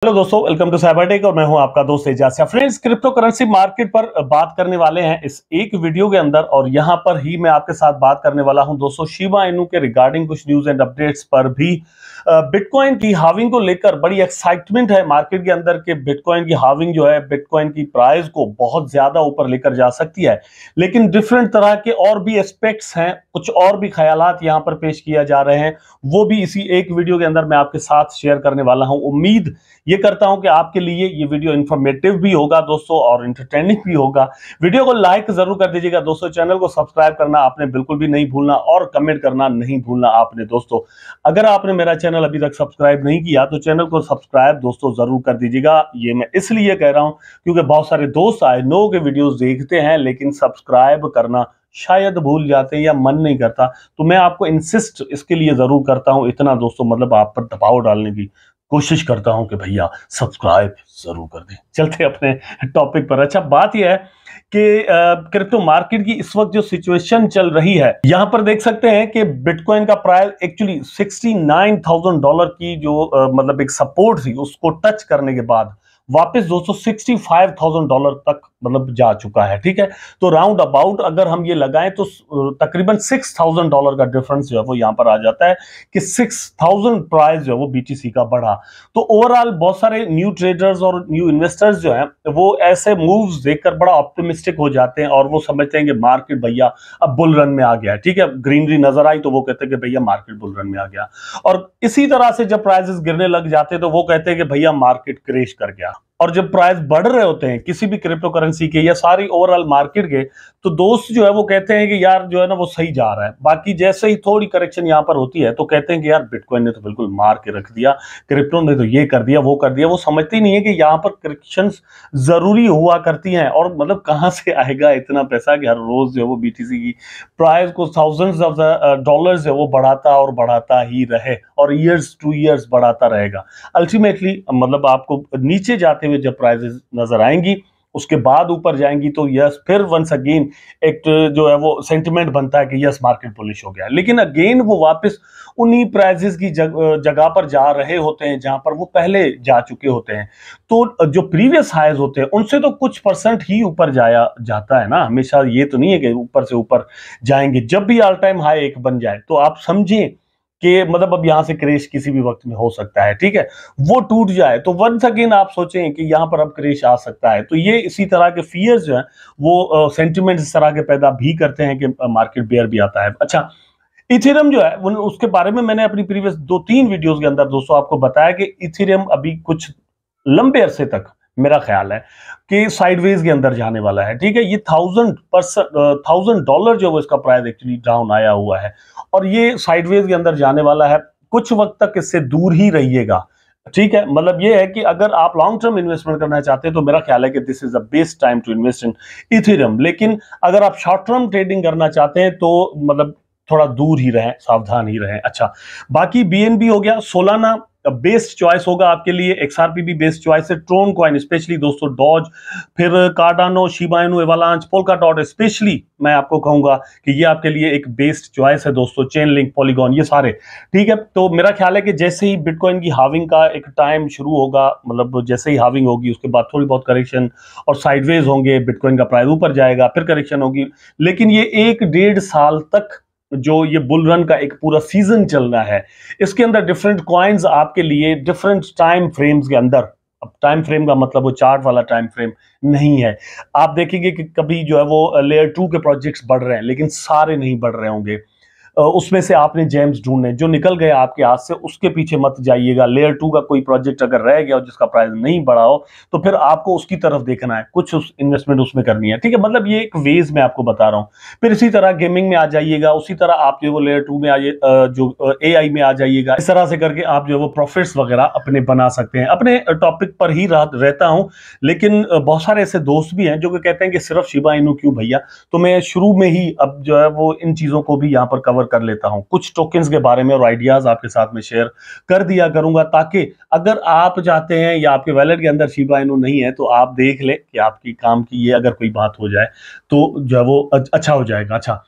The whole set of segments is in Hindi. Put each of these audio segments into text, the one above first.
हेलो दोस्तों, वेलकम टू साइबरटेक और मैं हूं आपका दोस्त Ejaz. Friends, cryptocurrency market पर बात करने वाले हैं इस एक वीडियो के अंदर और यहां पर ही मैं आपके साथ बात करने वाला हूं दोस्तों शिबा इनू के रिगार्डिंग कुछ न्यूज एंड अपडेट्स पर भी। बिटकॉइन की हाविंग को लेकर बड़ी एक्साइटमेंट है मार्केट के अंदर कि बिटकॉइन की हाविंग जो है बिटकॉइन की प्राइस को बहुत ज्यादा ऊपर लेकर जा सकती है, लेकिन डिफरेंट तरह के और भी एस्पेक्ट्स हैं, कुछ और भी ख्यालात यहां पर पेश किया जा रहे हैं, वो भी इसी एक वीडियो के अंदर मैं आपके साथ शेयर करने वाला हूं। उम्मीद ये करता हूं कि आपके लिए ये वीडियो इंफॉर्मेटिव भी होगा दोस्तों और एंटरटेनिंग भी होगा। वीडियो को लाइक जरूर कर दीजिएगा दोस्तों, चैनल को सब्सक्राइब करना आपने बिल्कुल भी नहीं भूलना और कमेंट करना नहीं भूलना आपने दोस्तों। अगर आपने मेरा चैनल अभी तक सब्सक्राइब नहीं किया तो चैनल को सब्सक्राइब दोस्तों जरूर कर दीजिएगा। ये मैं इसलिए कह रहा हूं क्योंकि बहुत सारे दोस्त आई नो के वीडियोस देखते हैं लेकिन सब्सक्राइब करना शायद भूल जाते हैं या मन नहीं करता, तो मैं आपको इंसिस्ट इसके लिए जरूर करता हूं इतना दोस्तों, मतलब आप पर दबाव डालने की कोशिश करता हूं कि भैया सब्सक्राइब जरूर कर दें। चलते अपने टॉपिक पर। अच्छा, बात यह है कि क्रिप्टो मार्केट की इस वक्त जो सिचुएशन चल रही है, यहां पर देख सकते हैं कि बिटकॉइन का प्राइस एक्चुअली $69,000 की जो मतलब एक सपोर्ट थी उसको टच करने के बाद वापस दोस्तों $65,000 तक मतलब जा चुका है। ठीक है, तो राउंड अबाउट अगर हम ये लगाएं तो तकरीबन $6,000 का डिफरेंस जो है वो यहां पर आ जाता है कि 6,000 प्राइस जो है वो बीटीसी का बढ़ा। तो ओवरऑल बहुत सारे न्यू ट्रेडर्स और न्यू इन्वेस्टर्स जो हैं वो ऐसे मूव्स देखकर बड़ा ऑप्टिमिस्टिक हो जाते हैं और वो समझते हैं कि मार्केट भैया अब बुल रन में आ गया है। ठीक है, ग्रीनरी नजर आई तो वो कहते हैं कि भैया मार्केट बुल रन में आ गया, और इसी तरह से जब प्राइसेस गिरने लग जाते हैं तो वो कहते हैं कि भैया मार्केट क्रैश कर गया। और जब प्राइस बढ़ रहे होते हैं किसी भी क्रिप्टो करेंसी के या सारी ओवरऑल मार्केट के, तो दोस्त जो है वो कहते हैं कि यार जो है ना वो सही जा रहा है। बाकी जैसे ही थोड़ी करेक्शन यहां पर होती है तो कहते हैं कि यार बिटकॉइन ने तो बिल्कुल मार के रख दिया, क्रिप्टो ने तो ये कर दिया वो कर दिया। वो समझती नहीं है कि यहां पर करेक्शंस जरूरी हुआ करती हैं और मतलब कहां से आएगा इतना पैसा कि हर रोज जो है वो बीटीसी की प्राइस को थाउजेंड्स ऑफ डॉलर्स है वो बढ़ाता और बढ़ाता ही रहे और ईयर्स टू ईयर्स बढ़ाता रहेगा। अल्टीमेटली मतलब आपको नीचे जाते हुए जब प्राइसेस नजर आएंगी उसके बाद ऊपर जाएंगी तो यस फिर वंस अगेन एक जो है वो सेंटिमेंट बनता है कि यस मार्केट बुलिश हो गया, लेकिन अगेन वो वापस उन्हीं प्राइसेस की जगह पर जा रहे होते हैं जहां पर वो पहले जा चुके होते हैं। तो जो प्रीवियस हाईज होते हैं उनसे तो कुछ परसेंट ही ऊपर जाया जाता है ना, हमेशा ये तो नहीं है कि ऊपर से ऊपर जाएंगे। जब भी ऑल टाइम हाई एक बन जाए तो आप समझें कि मतलब अब यहां से क्रेश किसी भी वक्त में हो सकता है। ठीक है, वो टूट जाए तो वंस अगेन आप सोचें कि यहां पर अब क्रेश आ सकता है। तो ये इसी तरह के फियर्स जो है वो सेंटिमेंट इस तरह के पैदा भी करते हैं कि मार्केट बेयर भी आता है। अच्छा, इथेरियम जो है उसके बारे में मैंने अपनी प्रीवियस 2-3 वीडियोस के अंदर दोस्तों आपको बताया कि इथेरियम अभी कुछ लंबे अरसे तक मेरा ख्याल है कि साइडवेज के अंदर जाने वाला है। ठीक है, ये $1,000 जो वो इसका प्राइस एक्चुअली डाउन आया हुआ है और ये साइडवेज के अंदर जाने वाला है, कुछ वक्त तक इससे दूर ही रहिएगा। ठीक है, मतलब ये है कि अगर आप लॉन्ग टर्म इन्वेस्टमेंट करना चाहते हैं तो मेरा ख्याल है कि this is the best time to invest in Ethereum, लेकिन अगर आप शॉर्ट टर्म ट्रेडिंग करना चाहते हैं तो मतलब थोड़ा दूर ही रहें, सावधान ही रहें। अच्छा, बाकी बीएनबी हो गया, सोलाना बेस्ट चॉइस होगा आपके लिए, एक्सआरपी भी बेस्ट चॉइस है, ट्रोन कॉइन स्पेशली दोस्तों, डॉज, फिर Cardano, Shiba Inu, एवालांच, Polkadot specially मैं आपको कहूंगा कि ये आपके लिए एक बेस्ट चॉइस है दोस्तों। चेन लिंक, पॉलीगॉन, ये सारे ठीक है। तो मेरा ख्याल है कि जैसे ही बिटकॉइन की हाविंग का एक टाइम शुरू होगा, मतलब जैसे ही हाविंग होगी उसके बाद थोड़ी बहुत करेक्शन और साइडवेज होंगे, बिटकॉइन का प्राइस ऊपर जाएगा, फिर करेक्शन होगी, लेकिन ये 1-1.5 साल तक जो ये बुल रन का एक पूरा सीजन चलना है, इसके अंदर डिफरेंट कॉइन्स आपके लिए डिफरेंट टाइम फ्रेम्स के अंदर, अब टाइम फ्रेम का मतलब वो चार्ट वाला टाइम फ्रेम नहीं है, आप देखेंगे कि कभी जो है वो लेयर 2 के प्रोजेक्ट्स बढ़ रहे हैं लेकिन सारे नहीं बढ़ रहे होंगे, उसमें से आपने जेम्स ढूंढने जो निकल गए आपके हाथ से उसके पीछे मत जाइएगा। लेयर 2 का कोई प्रोजेक्ट अगर रह गया और जिसका प्राइस नहीं बढ़ा हो तो फिर आपको उसकी तरफ देखना है, कुछ उस इन्वेस्टमेंट उसमें करनी है। ठीक है, मतलब ये एक वेज में आपको बता रहा हूं। फिर इसी तरह गेमिंग में आ जाइएगा, उसी तरह आप जो वो लेयर 2 में आइए, जो एआई में आ जाइएगा, इस तरह से करके आप जो है वो प्रॉफिट्स वगैरह अपने बना सकते हैं। अपने टॉपिक पर ही रहता हूं, लेकिन बहुत सारे ऐसे दोस्त भी हैं जो कहते हैं कि सिर्फ शिबा इनू क्यों भैया, तो मैं शुरू में ही अब जो है वो इन चीजों को भी यहां पर कवर कर लेता हूं, कुछ टोकन्स के बारे में और आइडियाज आपके साथ में शेयर कर दिया करूंगा, ताकि अगर आप चाहते हैं या आपके वैलेट के अंदर शिबा इनू नहीं है तो आप देख ले कि आपकी काम की ये अगर कोई बात हो जाए तो जो है वो अच्छा हो जाएगा। अच्छा,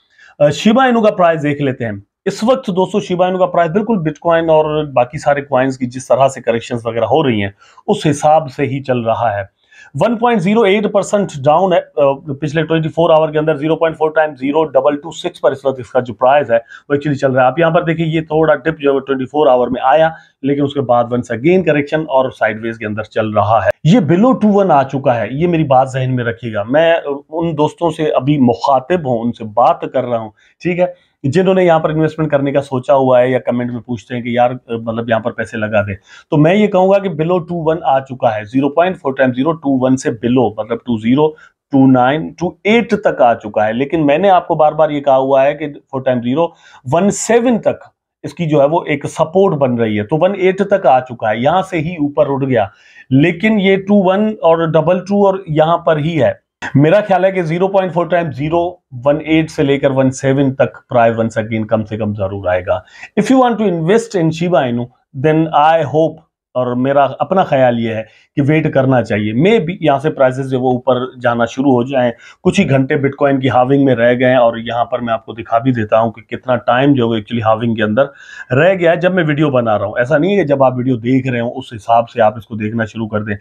शिबा इनू का प्राइस देख लेते हैं। इस वक्त दोस्तों शिबा इनू का प्राइस बिल्कुल बिटकॉइन और बाकी सारे कॉइन्स की जिस तरह से करेक्शंस वगैरह हो रही हैं उस हिसाब से ही चल रहा है। 1.08% डाउन है पिछले 24 आवर के अंदर। 0.4 टाइम 0.226 पर इस वक्त इसका जो प्राइस है वो एक्चुअली चल रहा है। आप यहां पर देखिए ये थोड़ा डिप जो है 24 आवर में आया, लेकिन उसके बाद वंस अगेन करेक्शन और साइडवेज के अंदर चल रहा है। ये बिलो 21 आ चुका है, ये मेरी बात जहन में रखिएगा। मैं उन दोस्तों से अभी मुखातिब हूं, उनसे बात कर रहा हूं, ठीक है, जिन्होंने यहाँ पर इन्वेस्टमेंट करने का सोचा हुआ है या कमेंट में पूछते हैं कि यार मतलब यहाँ पर पैसे लगा दे, तो मैं ये कहूंगा कि बिलो 21 आ चुका है। 0.4 टाइम 0.21 से बिलो मतलब 20 29 28 तक आ चुका है। लेकिन मैंने आपको बार बार ये कहा हुआ है कि 4 टाइम 0.17 तक इसकी जो है वो एक सपोर्ट बन रही है, तो 1.8 तक आ चुका है, यहां से ही ऊपर उठ गया। लेकिन ये 21 और 22 और यहां पर ही है। मेरा ख्याल है कि 0.4 टाइम 0.18 से लेकर 1.7 तक प्राइस वंस अगेन कम से कम जरूर आएगा। If you want to invest in Shiba Inu then I hope, और मेरा अपना ख्याल ये है कि वेट करना चाहिए। मे भी यहां से प्राइसेस जो वो ऊपर जाना शुरू हो जाएं। कुछ ही घंटे बिटकॉइन की हाविंग में रह गए हैं, और यहां पर मैं आपको दिखा भी देता हूं कि कितना टाइम जो एक्चुअली हाविंग के अंदर रह गया है जब मैं वीडियो बना रहा हूं। ऐसा नहीं है कि जब आप वीडियो देख रहे हो उस हिसाब से आप इसको देखना शुरू कर दें।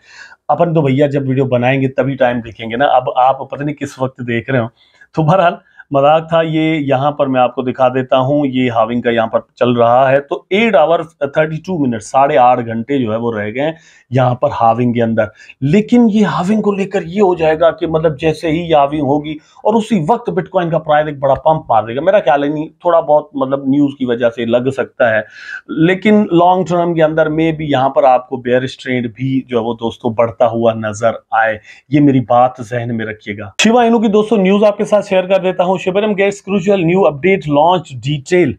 अपन तो भैया जब वीडियो बनाएंगे तभी टाइम देखेंगे ना, अब आप पता नहीं किस वक्त देख रहे हो। तो बहरहाल मजाक था ये। यहां पर मैं आपको दिखा देता हूं, ये हाविंग का यहां पर चल रहा है, तो 8 आवर 32 मिनट 8.5 घंटे जो है वो रह गए यहां पर हाविंग के अंदर। लेकिन ये हाविंग को लेकर ये हो जाएगा कि मतलब जैसे ही ये हाविंग होगी और उसी वक्त बिटकॉइन का प्राइस एक बड़ा पंप मार देगा। मेरा ख्याल है नहीं, थोड़ा बहुत मतलब न्यूज की वजह से लग सकता है, लेकिन लॉन्ग टर्म के अंदर में भी यहां पर आपको बेयरिश ट्रेंड भी जो है वो दोस्तों बढ़ता हुआ नजर आए, ये मेरी बात जहन में रखिएगा। शिबा इनू की दोस्तों न्यूज आपके साथ शेयर कर देता हूं। Shibarium gets crucial new update launch detail.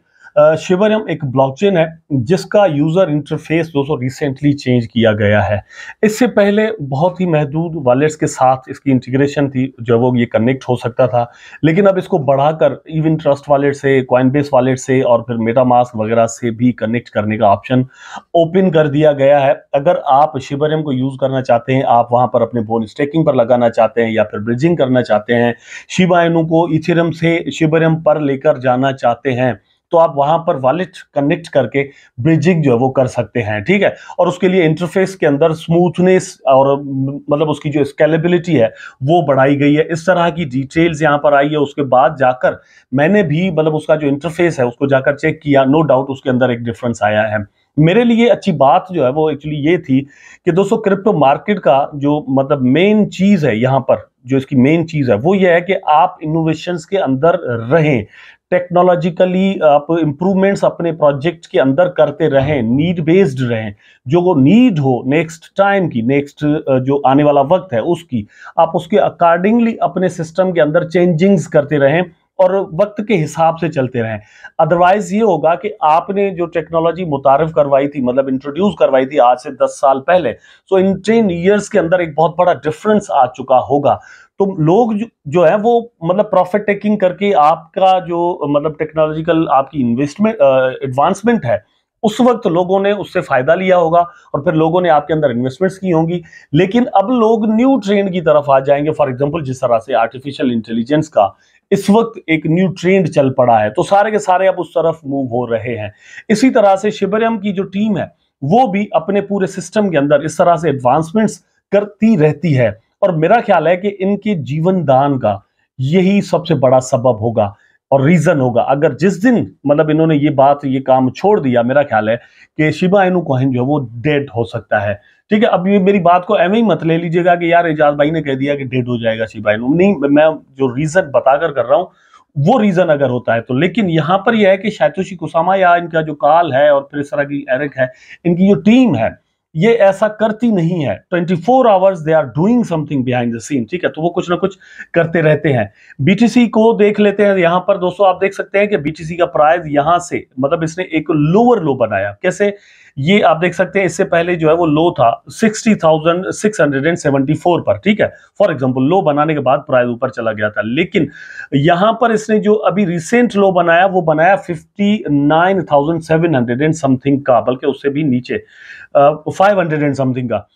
Shibarium एक ब्लॉकचेन है जिसका यूजर इंटरफेस दोस्तों रिसेंटली चेंज किया गया है। इससे पहले बहुत ही महदूद वॉलेट्स के साथ इसकी इंटीग्रेशन थी, जो वो ये कनेक्ट हो सकता था, लेकिन अब इसको बढ़ाकर इवन ट्रस्ट वॉलेट से, कॉइनबेस वॉलेट से और फिर मेटामास्क वगैरह से भी कनेक्ट करने का ऑप्शन ओपन कर दिया गया है। अगर आप शिबरम को यूज करना चाहते हैं, आप वहां पर अपने बोन स्टेकिंग पर लगाना चाहते हैं या फिर ब्रिजिंग करना चाहते हैं, शिबा इनू को इथेरियम से शिबरम पर लेकर जाना चाहते हैं, तो आप वहां पर वॉलेट कनेक्ट करके ब्रिजिंग जो है वो कर सकते हैं, ठीक है। और उसके लिए इंटरफेस के अंदर स्मूथनेस और मतलब उसकी जो स्केलेबिलिटी है वो बढ़ाई गई है। इस तरह की डिटेल्स यहां पर आई है। उसके बाद जाकर मैंने भी मतलब उसका जो इंटरफेस है उसको जाकर चेक किया, नो डाउट उसके अंदर एक डिफरेंस आया है। मेरे लिए अच्छी बात जो है वो एक्चुअली ये थी कि दोस्तों क्रिप्टो मार्केट का जो मतलब मेन चीज है यहां पर, जो इसकी मेन चीज है वो ये है कि आप इनोवेशंस के अंदर रहें, टेक्नोलॉजिकली आप इंप्रूवमेंट्स अपने प्रोजेक्ट के अंदर करते रहें, नीड बेस्ड रहें। जो वो नीड हो नेक्स्ट टाइम की, नेक्स्ट जो आने वाला वक्त है उसकी, आप उसके अकॉर्डिंगली अपने सिस्टम के अंदर चेंजिंग्स करते रहें और वक्त के हिसाब से चलते रहें। अदरवाइज ये होगा कि आपने जो टेक्नोलॉजी मुतारिफ करवाई थी, मतलब इंट्रोड्यूस करवाई थी आज से 10 साल पहले, सो इन 10 ईयर्स के अंदर एक बहुत बड़ा डिफरेंस आ चुका होगा। तो लोग जो है वो मतलब प्रॉफिट टेकिंग करके आपका जो मतलब टेक्नोलॉजिकल आपकी इन्वेस्टमेंट एडवांसमेंट है, उस वक्त लोगों ने उससे फायदा लिया होगा और फिर लोगों ने आपके अंदर इन्वेस्टमेंट्स की होंगी। लेकिन अब लोग न्यू ट्रेंड की तरफ आ जाएंगे। फॉर एग्जांपल जिस तरह से आर्टिफिशियल इंटेलिजेंस का इस वक्त एक न्यू ट्रेंड चल पड़ा है, तो सारे के सारे अब उस तरफ मूव हो रहे हैं। इसी तरह से शिबरम की जो टीम है वो भी अपने पूरे सिस्टम के अंदर इस तरह से एडवांसमेंट्स करती रहती है, और मेरा ख्याल है कि इनके जीवन दान का यही सबसे बड़ा सबब होगा और रीजन होगा। अगर जिस दिन मतलब इन्होंने ये काम छोड़ दिया, मेरा ख्याल है कि शिबा इनू कॉइन जो है वो डेड हो सकता है, ठीक है। अब ये मेरी बात को एवं ही मत ले लीजिएगा कि यार एजाज भाई ने कह दिया कि डेड हो जाएगा शिबा इनू, नहीं, मैं जो रीजन बताकर कर रहा हूं वो रीजन अगर होता है तो। लेकिन यहां पर यह है कि शातोशी कुसामा या इनका जो काल है और फिर इस तरह की एरिक है, इनकी जो टीम है ये ऐसा करती नहीं है। 24 hours they are doing something behind the scene, ठीक है। तो वो कुछ ना कुछ करते रहते हैं। बीटीसी को देख लेते हैं। यहां पर दोस्तों आप देख सकते हैं कि बीटीसी का प्राइस यहां से मतलब इसने एक लोअर लो बनाया। कैसे, ये आप देख सकते हैं, इससे पहले जो है वो लो था 60,674 पर, ठीक है। फॉर एग्जांपल लो बनाने के बाद प्राइस ऊपर चला गया था, लेकिन यहां पर इसने जो अभी रिसेंट लो बनाया वो बनाया 59,700 एंड समथिंग का, बल्कि उससे भी नीचे 500 एंड समथिंग का।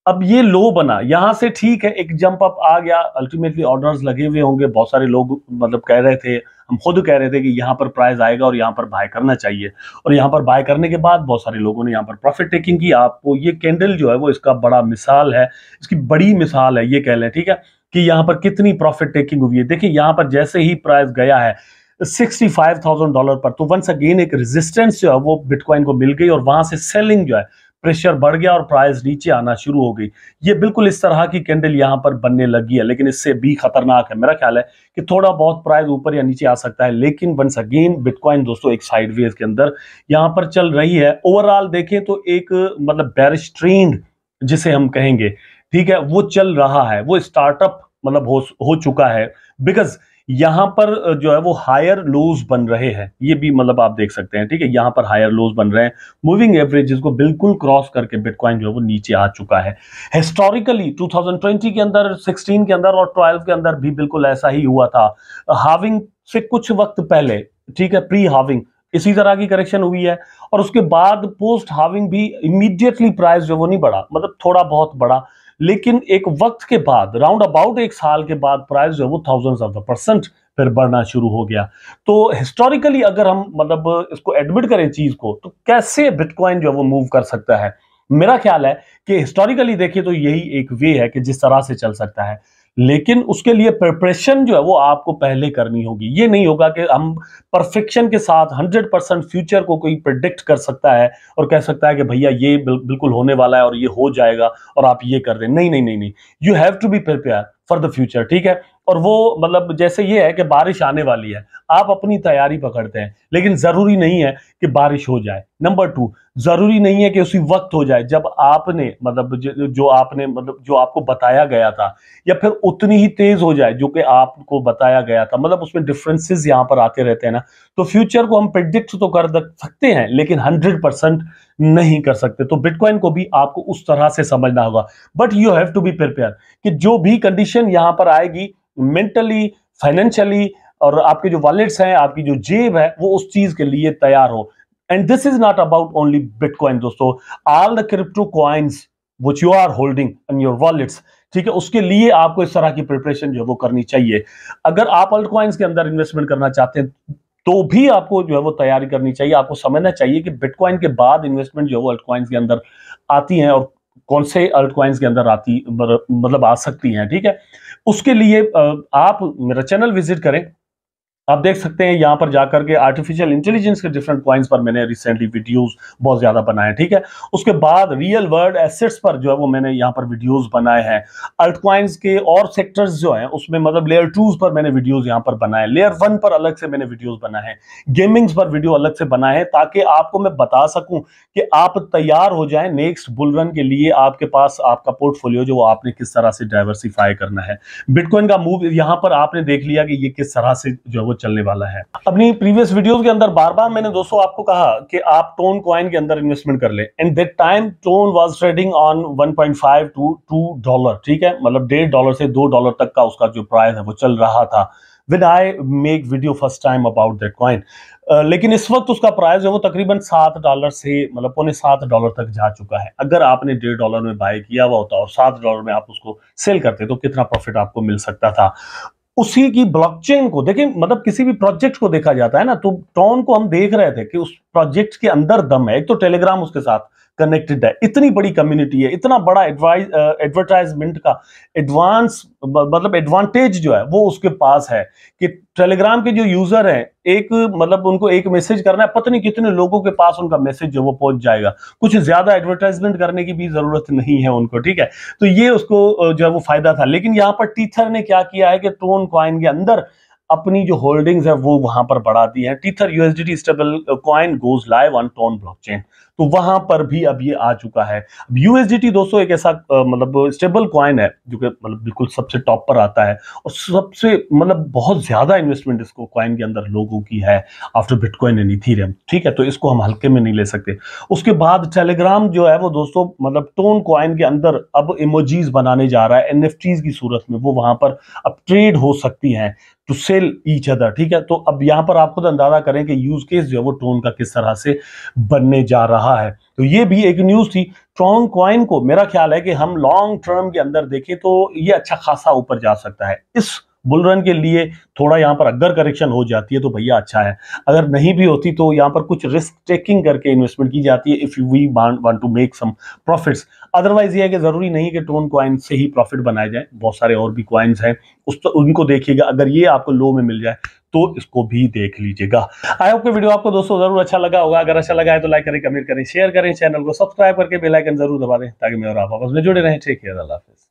अब ये लो बना, यहां से ठीक है एक जंप अप आ गया, अल्टीमेटली ऑर्डर्स लगे हुए होंगे, बहुत सारे लोग मतलब कह रहे थे, हम खुद कह रहे थे कि यहां पर प्राइस आएगा और यहां पर बाय करना चाहिए, और यहां पर बाय करने के बाद बहुत सारे लोगों ने यहां पर प्रॉफिट टेकिंग की। आपको ये कैंडल जो है वो इसका बड़ा मिसाल है, इसकी बड़ी मिसाल है ये कह लें, ठीक है, कि यहां पर कितनी प्रॉफिट टेकिंग हुई है। देखिए यहां पर जैसे ही प्राइस गया है $65,000 पर, तो वंस अगेन एक रेजिस्टेंस जो है वो बिटकॉइन को मिल गई और वहां से सेलिंग जो है, प्रेशर बढ़ गया और प्राइस नीचे आना शुरू हो गई। ये बिल्कुल इस तरह की कैंडल यहां पर बनने लगी है, लेकिन इससे भी खतरनाक है। मेरा ख्याल है कि थोड़ा बहुत प्राइस ऊपर या नीचे आ सकता है, लेकिन वंस अगेन बिटकॉइन दोस्तों एक साइडवेज के अंदर यहां पर चल रही है। ओवरऑल देखें तो एक मतलब बेरिश ट्रेंड जिसे हम कहेंगे, ठीक है, वो चल रहा है, वो स्टार्टअप मतलब हो चुका है, बिकॉज यहां पर जो है वो हायर लोज बन रहे हैं, ये भी मतलब आप देख सकते हैं, ठीक है, यहां पर हायर लोज बन रहे हैं, मूविंग एवरेजेस को बिल्कुल क्रॉस करके बिटकॉइन जो है वो नीचे आ चुका है। हिस्टोरिकली 2020 के अंदर, 16 के अंदर और 12 के अंदर भी बिल्कुल ऐसा ही हुआ था। हाविंग से कुछ वक्त पहले, ठीक है, प्री हाविंग इसी तरह की करेक्शन हुई है, और उसके बाद पोस्ट हाविंग भी इमीडिएटली प्राइस जो वो नहीं बढ़ा, मतलब थोड़ा बहुत बढ़ा, लेकिन एक वक्त के बाद, राउंड अबाउट एक साल के बाद प्राइस जो है वो थाउजेंड्स ऑफ द परसेंट फिर बढ़ना शुरू हो गया। तो हिस्टोरिकली अगर हम मतलब इसको एडमिट करें चीज को, तो कैसे बिटकॉइन जो है वो मूव कर सकता है, मेरा ख्याल है कि हिस्टोरिकली देखिए तो यही एक वे है कि जिस तरह से चल सकता है, लेकिन उसके लिए प्रिपरेशन जो है वो आपको पहले करनी होगी। ये नहीं होगा कि हम परफेक्शन के साथ 100% फ्यूचर को कोई प्रिडिक्ट कर सकता है और कह सकता है कि भैया ये बिल्कुल होने वाला है और ये हो जाएगा और आप ये कर दें। नहीं नहीं नहीं नहीं, you have to be prepare for the future, ठीक है। और वो मतलब जैसे ये है कि बारिश आने वाली है, आप अपनी तैयारी पकड़ते हैं, लेकिन जरूरी नहीं है कि बारिश हो जाए। नंबर 2, जरूरी नहीं है कि उसी वक्त हो जाए जब आपने मतलब जो आपने मतलब जो आपको बताया गया था, या फिर उतनी ही तेज हो जाए जो कि आपको बताया गया था। मतलब उसमें डिफरेंसेस यहां पर आते रहते हैं ना। तो फ्यूचर को हम प्रिडिक्ट तो कर सकते हैं, लेकिन 100% नहीं कर सकते। तो बिटकॉइन को भी आपको उस तरह से समझना होगा, but you have to be prepare कि जो भी कंडीशन यहां पर आएगी, मेंटली, फाइनेंशियली, और आपके जो वॉलेट्स हैं, आपकी जो जेब है, वो उस चीज के लिए तैयार हो। And this is not about only bitcoin दोस्तों, all the crypto coins which you are holding in your wallets, ठीक है, उसके लिए आपको इस तरह की प्रिपरेशन जो है वो करनी चाहिए। अगर आप अल्ट कॉइन्स के अंदर इन्वेस्टमेंट करना चाहते हैं तो भी आपको जो है वो तैयारी करनी चाहिए। आपको समझना चाहिए कि बिटकॉइन के बाद इन्वेस्टमेंट जो है वो अल्ट कॉइन्स के अंदर आती हैं और कौन से अल्ट कॉइन्स के अंदर आती मतलब आ सकती हैं, ठीक है। उसके लिए आप मेरा चैनल विजिट करें, आप देख सकते हैं यहां पर जाकर के आर्टिफिशियल इंटेलिजेंस के डिफरेंट पॉइंट्स पर मैंने रिसेंटली वीडियोस बहुत ज्यादा बनाए, ठीक है। उसके बाद रियल वर्ल्ड एसेट्स पर जो है वो मैंने यहां पर वीडियोस बनाए हैं। अल्ट कॉइन्स के और सेक्टर्स जो हैं उसमें मतलब लेयर 2 पर मैंने वीडियोस यहां पर बनाए, लेयर 1 पर अलग से मैंने वीडियोस बनाए हैं, गेमिंग्स पर वीडियो अलग से बनाए हैं, ताकि आपको मैं बता सकूं कि आप तैयार हो जाएं नेक्स्ट बुल रन के लिए। आपके पास आपका पोर्टफोलियो जो आपने किस तरह से डाइवर्सिफाई करना है। बिटकॉइन का मूव यहां पर आपने देख लिया कि ये किस तरह से जो है वो चलने वाला है। अपनी प्रीवियस वीडियोस के अंदर बार बार मैंने दोस्तों आपको कहा कि आप टोन कॉइन के अंदर इन्वेस्टमेंट कर ले, and that time tone was trading on 1.5 to $2, ठीक है, मतलब $1.5 से $2 तक का उसका जो प्राइस है वो चल रहा था when I make video first time about that coin। लेकिन इस वक्त उसका प्राइस है वो तकरीबन $7 से मतलब $7.25 तक जा चुका है। अगर आपने $1.5 में बाय किया हुआ होता और $7 में आप उसको सेल करते तो कितना प्रॉफिट आपको मिल सकता था। उसी की ब्लॉकचेन को देखिए, मतलब किसी भी प्रोजेक्ट को देखा जाता है ना, तो टोन को हम देख रहे थे कि उस प्रोजेक्ट के अंदर दम है। एक तो टेलीग्राम उसके साथ कनेक्टेड है, इतनी बड़ी कम्युनिटी है, इतना बड़ा एडवर्टाइजमेंट का एडवांस मतलब एडवांटेज जो है वो उसके पास है कि टेलीग्राम के जो यूजर हैं, एक मतलब उनको एक मैसेज करना है, पता नहीं कितने लोगों के पास उनका मैसेज जो वो पहुंच जाएगा। कुछ ज्यादा एडवर्टाइजमेंट करने की भी जरूरत नहीं है उनको, ठीक है। तो ये उसको जो है वो फायदा था। लेकिन यहाँ पर टीथर ने क्या किया है कि टोन कॉइन के अंदर अपनी जो होल्डिंग्स है वो वहां पर बढ़ा दी है। Tether USDT stable coin goes live on TON blockchain, तो वहां पर भी अब ये आ चुका है। अब यूएसडीटी दोस्तों एक ऐसा मतलब स्टेबल कॉइन है जो कि मतलब बिल्कुल सबसे टॉप पर आता है और सबसे मतलब बहुत ज्यादा इन्वेस्टमेंट इसको कॉइन के अंदर लोगों की है आफ्टर बिटकॉइन एंड इथेरियम, ठीक है। तो इसको हम हल्के में नहीं ले सकते। उसके बाद टेलीग्राम जो है वो दोस्तों मतलब टोन कॉइन के अंदर अब इमोजीज बनाने जा रहा है एनएफटीज की सूरत में, वो वहां पर अब ट्रेड हो सकती हैं टू सेल ईच अदर, ठीक है। तो अब यहां पर आप खुद अंदाजा करें कि यूज केस जो है वो टोन का किस तरह से बनने जा रहा है। तो ये भी एक न्यूज थी। ट्रॉन कॉइन को मेरा ख्याल है कि हम लॉन्ग टर्म के अंदर देखें तो ये अच्छा खासा ऊपर जा सकता है। इस बुल रन के लिए थोड़ा यहां पर अगर करेक्शन हो जाती है तो भैया अच्छा है, अगर नहीं भी होती तो यहां पर कुछ रिस्क टेकिंग करके इन्वेस्टमेंट की जाती है if we want to make some profits. Otherwise ये है कि जरूरी नहीं कि ट्रोन कॉइन से ही प्रॉफिट बनाए जाए, बहुत सारे और भी कॉइन्स हैं उनको देखिएगा, अगर ये आपको लो में मिल जाए तो इसको भी देख लीजिएगा। आई होप कि वीडियो आपको दोस्तों जरूर अच्छा लगा होगा। अगर अच्छा लगा है तो लाइक करें, कमेंट करें, शेयर करें, चैनल को सब्सक्राइब करके बेल आइकन जरूर दबा दें ताकि मैं और आप आपस में जुड़े रहें। टेक केयर, अल्लाह हाफिज़।